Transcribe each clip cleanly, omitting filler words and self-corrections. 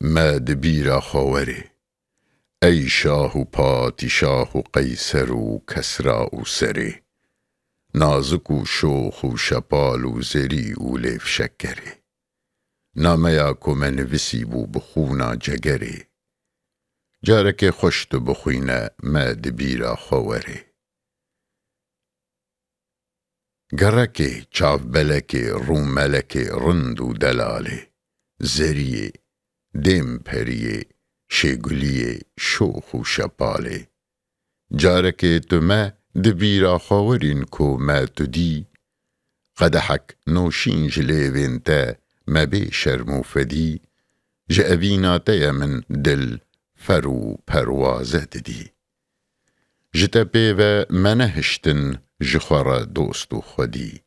ما دبیرا خاوره ای شاه و پادشاه و قیصر و کسرا و سره نازک و شوخ و شپال و زری و لیف شکره نامیا کو منویسی بو بخونا جگره جارک خوشت بخوینه ما دبیرا خاوره گرکه چاو بلکه روم ملکه رند و دلاله زریه دم پریه شگلیه شوخ و شپاله جارکه تو ما دبیرا خاورین کو ما تو دی قدحک نوشین جلیوین تا ما بی شرم و فدی جاوینا تیا من دل فرو پروازه دی جتا پیوه منهشتن جخورا دوست و خودی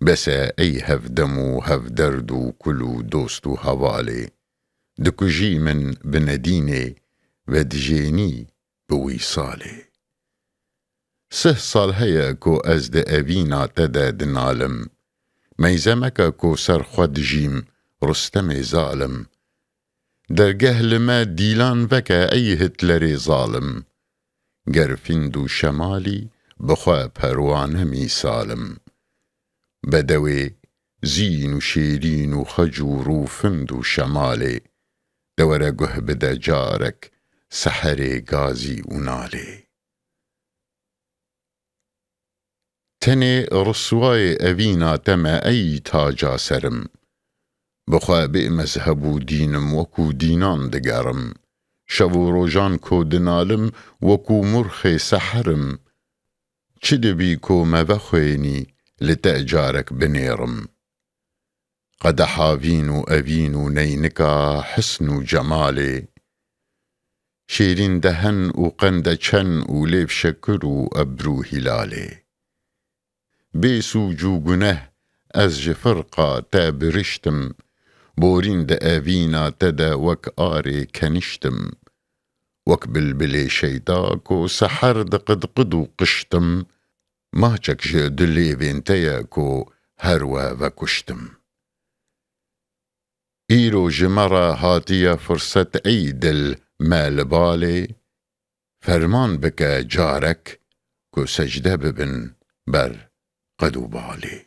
بس ای هفدم و هفدرد و کلو دوست و حواله دکجی من بندینه و دجینی بویصاله 3 سال هیا کو از ده اوینا تدا دنالم میزمکا کو سر خود جیم رستم ظالم در گهل ما دیلان وکا ای هتلر ظالم گرفند و شمالی بخوا پروانه می سالم بدوی زین و شیرین و خجور و فند و شماله دوره گه بده جارک سحر گازی و ناله تنه رسوای اوینا تما ای تاجا سرم بخوا بی مذهب و دینم وکو دینان دگرم شو و روژان کو دنالم وکو مرخ سحرم چه دبی کو مبخوینی لتأجارك بنيرم قد حاوين وأبين نينكا حسن وجمالي شيرين دهن وقند چن وليف شكر وأبرو هلالي بيسو جو گنه از جفرقا تابرشتم بورين دا أبينا تدا وك آري كنشتم وك بلبلي شيطاكو سحر دا قد قدو قشتم ما چک دلی وینتیا کو هروا و کشتم ایرو جمرا هاتیا فرصت ای دل مال باله فرمان بکا جارک کو سجده ببن بر قدو باله